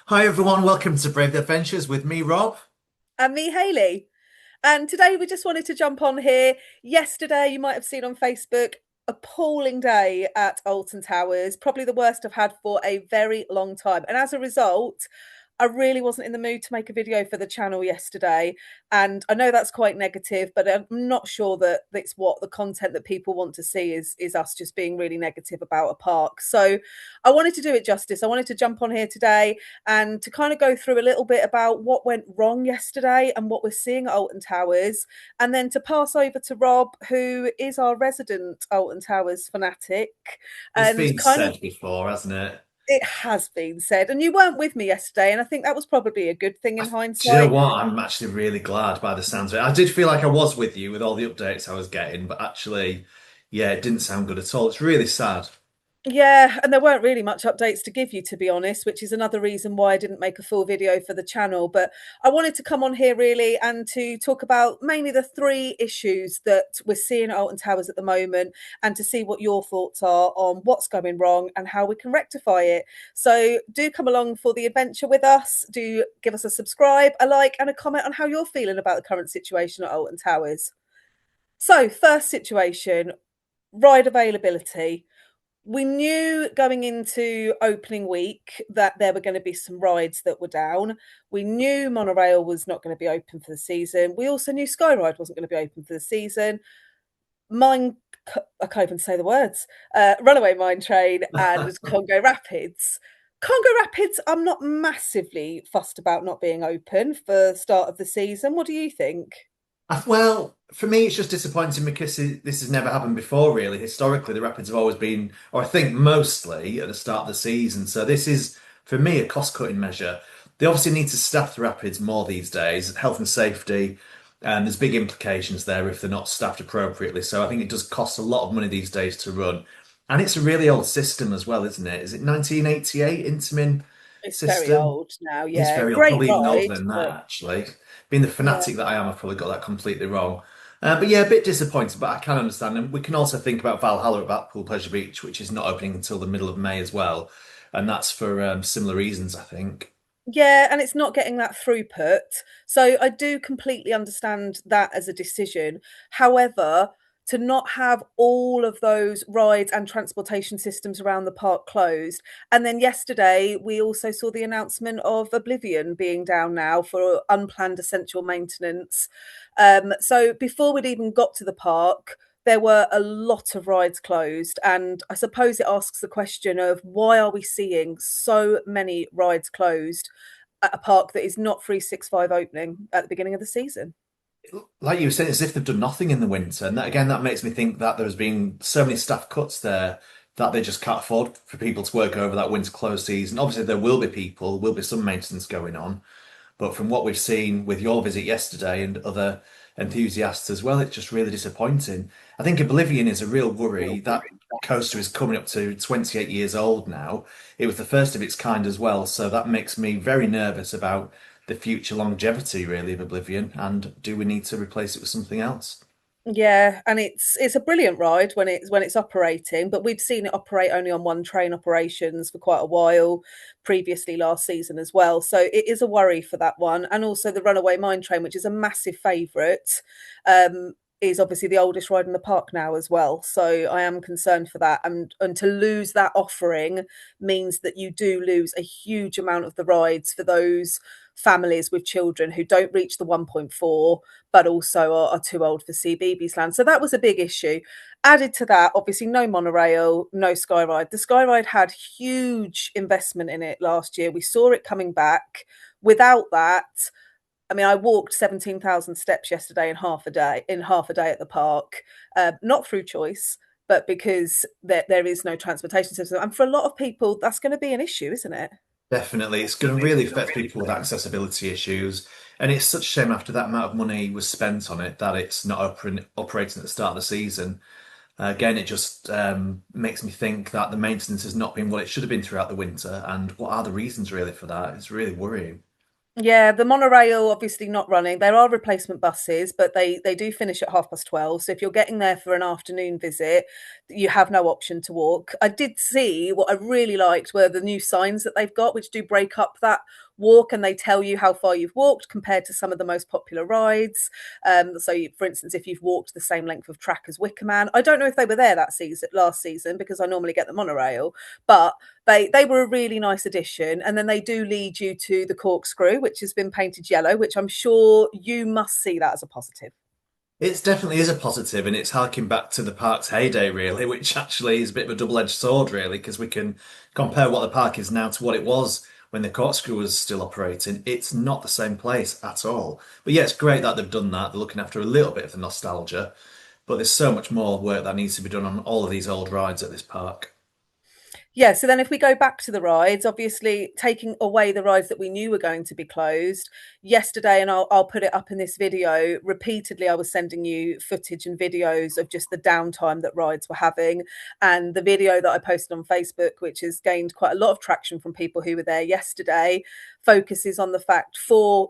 Hi everyone, welcome to Brave Adventures with me, Rob. And me, Hayley. And today we just wanted to jump on here. Yesterday, you might have seen on Facebook, appalling day at Alton Towers, probably the worst I've had for a very long time. And as a result, I really wasn't in the mood to make a video for the channel yesterday. And I know that's quite negative, but I'm not sure that it's what the content that people want to see is us just being really negative about a park. So I wanted to do it justice. I wanted to jump on here today and to kind of go through a little bit about what went wrong yesterday and what we're seeing at Alton Towers, and then to pass over to Rob, who is our resident Alton Towers fanatic, It's and been kind of said before, hasn't it? it has been said, and you weren't with me yesterday, and I think that was probably a good thing in Do you know hindsight. what? I'm actually really glad by the sounds of it. I did feel like I was with you with all the updates I was getting, but actually, yeah, it didn't sound good at all. It's really sad. Yeah, and there weren't really much updates to give you, to be honest, which is another reason why I didn't make a full video for the channel. But I wanted to come on here really and to talk about mainly the three issues that we're seeing at Alton Towers at the moment, and to see what your thoughts are on what's going wrong and how we can rectify it. So do come along for the adventure with us. Do give us a subscribe, a like, and a comment on how you're feeling about the current situation at Alton Towers. So, first situation, ride availability. We knew going into opening week that there were going to be some rides that were down. We knew monorail was not going to be open for the season. We also knew Skyride wasn't going to be open for the season. Mine, I can't even say the words. Runaway Mine Train and Congo Rapids. Congo Rapids, I'm not massively fussed about not being open for the start of the season. What do you think? Well, for me, it's just disappointing because this has never happened before, really. Historically, the Rapids have always been, or I think mostly, at the start of the season. So this is, for me, a cost-cutting measure. They obviously need to staff the Rapids more these days, health and safety, and there's big implications there if they're not staffed appropriately. So I think it does cost a lot of money these days to run. And it's a really old system as well, isn't it? Is it 1988 Intamin It's very system? old now, It's yeah. very old, Great probably even older ride, than but that, actually. Being the yeah. fanatic that I am, I've probably got that completely wrong. But yeah, a bit disappointed, but I can understand. And we can also think about Valhalla at Blackpool Pleasure Beach, which is not opening until the middle of May as well. And that's for similar reasons, I think. Yeah, and it's not getting that throughput. So I do completely understand that as a decision. However, to not have all of those rides and transportation systems around the park closed. And then yesterday, we also saw the announcement of Oblivion being down now for unplanned essential maintenance. So before we'd even got to the park, there were a lot of rides closed. And I suppose it asks the question of why are we seeing so many rides closed at a park that is not 365 opening at the beginning of the season? Like you were saying, it's as if they've done nothing in the winter. And that, again, that makes me think that there's been so many staff cuts there that they just can't afford for people to work over that winter close season. Obviously, there will be people, will be some maintenance going on. But from what we've seen with your visit yesterday and other enthusiasts as well, it's just really disappointing. I think Oblivion is a real worry. That coaster is coming up to 28 years old now. It was the first of its kind as well, so that makes me very nervous about the future longevity, really, of Oblivion. And do we need to replace it with something else? Yeah, and it's a brilliant ride when it's operating, but we've seen it operate only on one train operations for quite a while, previously last season as well. So it is a worry for that one. And also the Runaway Mine Train, which is a massive favourite, is obviously the oldest ride in the park now as well. So I am concerned for that. And to lose that offering means that you do lose a huge amount of the rides for those families with children who don't reach the 1.4 but also are too old for CBeebies Land. So that was a big issue. Added to that, obviously, no monorail, no Skyride. The Skyride had huge investment in it last year. We saw it coming back. Without that, I mean, I walked 17,000 steps yesterday in half a day at the park, not through choice, but because there is no transportation system. And for a lot of people, that's going to be an issue, isn't it? Definitely. It's going to really affect people with accessibility issues. And it's such a shame after that amount of money was spent on it that it's not operating at the start of the season. Again, it just makes me think that the maintenance has not been what it should have been throughout the winter. And what are the reasons really for that? It's really worrying. Yeah, the monorail obviously not running. There are replacement buses, but they do finish at 12:30. So if you're getting there for an afternoon visit, you have no option to walk. I did see what I really liked were the new signs that they've got, which do break up that walk and they tell you how far you've walked compared to some of the most popular rides. So, for instance, if you've walked the same length of track as Wicker Man, I don't know if they were there that season, last season, because I normally get the monorail, but they were a really nice addition. And then they do lead you to the corkscrew, which has been painted yellow, which I'm sure you must see that as a positive. It definitely is a positive, and it's harking back to the park's heyday, really, which actually is a bit of a double-edged sword, really, because we can compare what the park is now to what it was when the corkscrew was still operating. It's not the same place at all. But yeah, it's great that they've done that. They're looking after a little bit of the nostalgia, but there's so much more work that needs to be done on all of these old rides at this park. Yeah, so then if we go back to the rides, obviously taking away the rides that we knew were going to be closed yesterday, and I'll put it up in this video. Repeatedly, I was sending you footage and videos of just the downtime that rides were having. And the video that I posted on Facebook, which has gained quite a lot of traction from people who were there yesterday, focuses on the fact for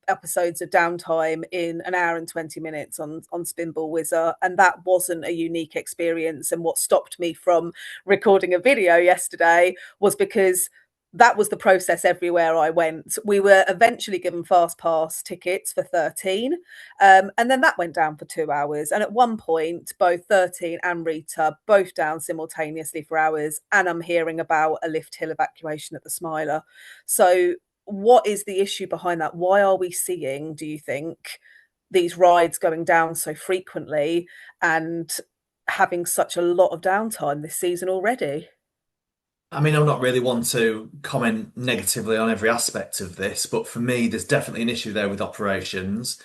episodes of downtime in an hour and 20 minutes on Spinball Whizzer, and that wasn't a unique experience. And what stopped me from recording a video yesterday was because that was the process everywhere I went. We were eventually given fast pass tickets for 13, and then that went down for 2 hours. And at one point, both 13 and Rita both down simultaneously for hours. And I'm hearing about a lift hill evacuation at the Smiler. So what is the issue behind that? Why are we seeing, do you think, these rides going down so frequently and having such a lot of downtime this season already? I mean, I'm not really one to comment negatively on every aspect of this, but for me, there's definitely an issue there with operations.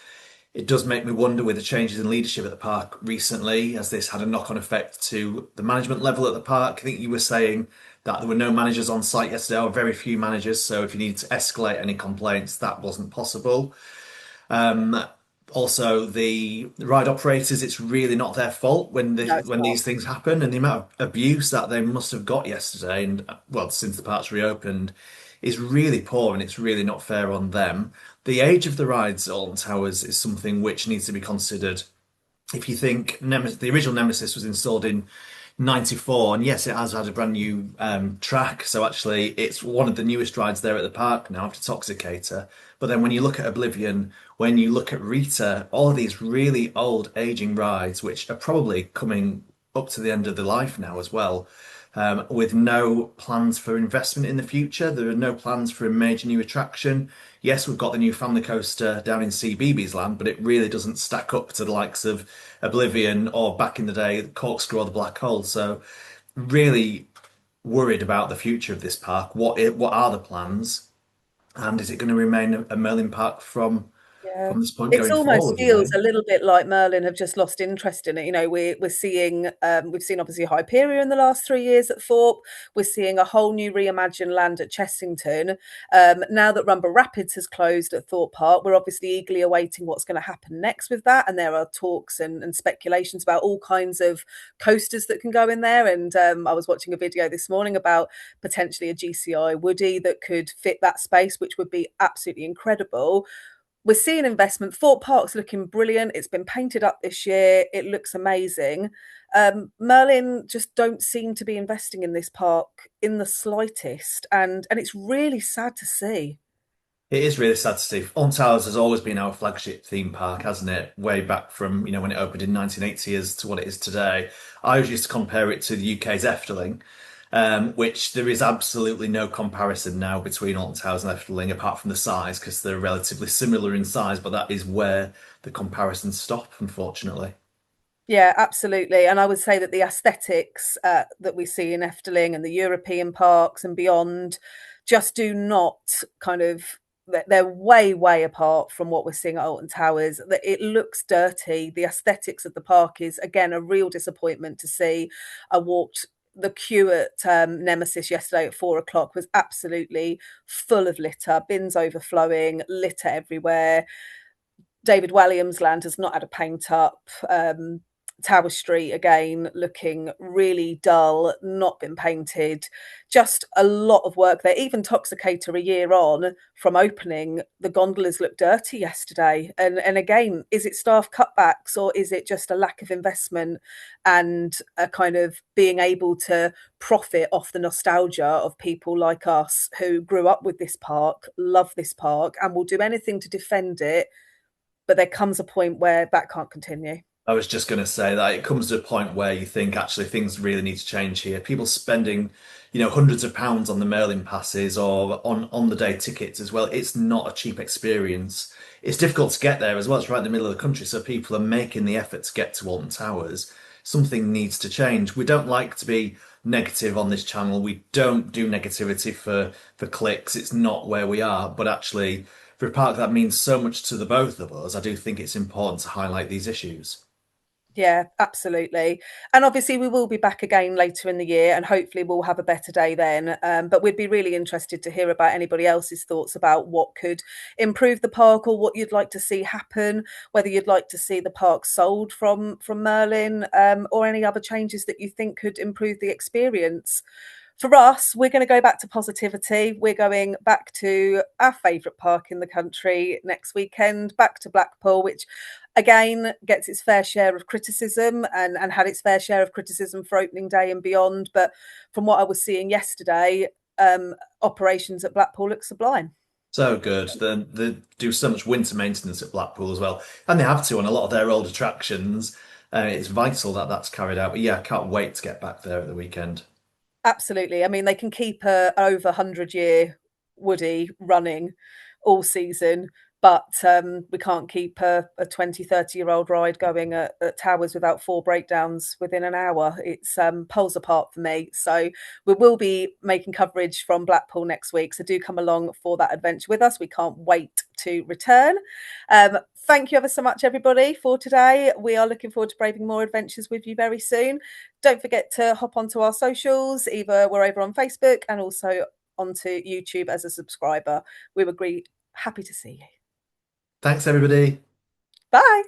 It does make me wonder with the changes in leadership at the park recently, has this had a knock-on effect to the management level at the park? I think you were saying that there were no managers on site yesterday, or very few managers, so if you needed to escalate any complaints, that wasn't possible. Um, Also, the ride operators, it's really not their fault No, it's when not. these things happen, and the amount of abuse that they must have got yesterday, and well, since the park's reopened, is really poor, and it's really not fair on them. The age of the rides at Alton Towers is something which needs to be considered. If you think the original Nemesis was installed in 94, and yes, it has had a brand new track. So actually, it's one of the newest rides there at the park now after Toxicator. But then when you look at Oblivion, when you look at Rita, all of these really old aging rides, which are probably coming up to the end of their life now as well, with no plans for investment in the future. There are no plans for a major new attraction. Yes, we've got the new family coaster down in CBeebies Land, but it really doesn't stack up to the likes of Oblivion or back in the day, Corkscrew or the Black Hole. So, really worried about the future of this park. What are the plans? And is it going to remain a Merlin park Yeah. from this point It's going almost forward, you feels know? a little bit like Merlin have just lost interest in it. You know, we're seeing we've seen obviously Hyperion in the last 3 years at Thorpe. We're seeing a whole new reimagined land at Chessington. Now that Rumba Rapids has closed at Thorpe Park, we're obviously eagerly awaiting what's going to happen next with that. And there are talks and speculations about all kinds of coasters that can go in there. And I was watching a video this morning about potentially a GCI Woody that could fit that space, which would be absolutely incredible. We're seeing investment. Thorpe Park's looking brilliant. It's been painted up this year. It looks amazing. Merlin just don't seem to be investing in this park in the slightest, and it's really sad to see. It is really sad to see. On Towers has always been our flagship theme park, hasn't it? Way back from, when it opened in 1980 as to what it is today. I always used to compare it to the UK's Efteling, which there is absolutely no comparison now between Alton Towers and Efteling apart from the size, because they're relatively similar in size, but that is where the comparisons stop, unfortunately. Yeah, absolutely. And I would say that the aesthetics that we see in Efteling and the European parks and beyond just do not kind of, they're way, way apart from what we're seeing at Alton Towers. It looks dirty. The aesthetics of the park is, again, a real disappointment to see. I walked the queue at Nemesis yesterday at 4 o'clock was absolutely full of litter, bins overflowing, litter everywhere. David Walliams Land has not had a paint up. Tower Street again looking really dull, not been painted, just a lot of work there. Even Toxicator a year on from opening, the gondolas looked dirty yesterday. And again, is it staff cutbacks or is it just a lack of investment and a kind of being able to profit off the nostalgia of people like us who grew up with this park, love this park, and will do anything to defend it? But there comes a point where that can't continue. I was just going to say that it comes to a point where you think actually things really need to change here. People spending, hundreds of pounds on the Merlin passes or on the day tickets as well. It's not a cheap experience. It's difficult to get there as well. It's right in the middle of the country, so people are making the effort to get to Alton Towers. Something needs to change. We don't like to be negative on this channel. We don't do negativity for clicks. It's not where we are. But actually, for a park that means so much to the both of us, I do think it's important to highlight these issues. Yeah, absolutely. And obviously, we will be back again later in the year and hopefully we'll have a better day then. But we'd be really interested to hear about anybody else's thoughts about what could improve the park or what you'd like to see happen, whether you'd like to see the park sold from Merlin, or any other changes that you think could improve the experience. For us, we're going to go back to positivity. We're going back to our favourite park in the country next weekend, back to Blackpool, which again gets its fair share of criticism and had its fair share of criticism for opening day and beyond. But from what I was seeing yesterday, operations at Blackpool look sublime. So good. They do so much winter maintenance at Blackpool as well, and they have to on a lot of their old attractions. It's vital that that's carried out. But yeah, I can't wait to get back there at the weekend. Absolutely. I mean, they can keep a over 100-year Woody running all season, but we can't keep a 20, 30-year-old ride going at Towers without 4 breakdowns within an hour. It's poles apart for me. So we will be making coverage from Blackpool next week. So do come along for that adventure with us. We can't wait to return. Thank you ever so much, everybody, for today. We are looking forward to braving more adventures with you very soon. Don't forget to hop onto our socials. Either we're over on Facebook and also onto YouTube as a subscriber. We would be happy to see you. Thanks, everybody. Bye.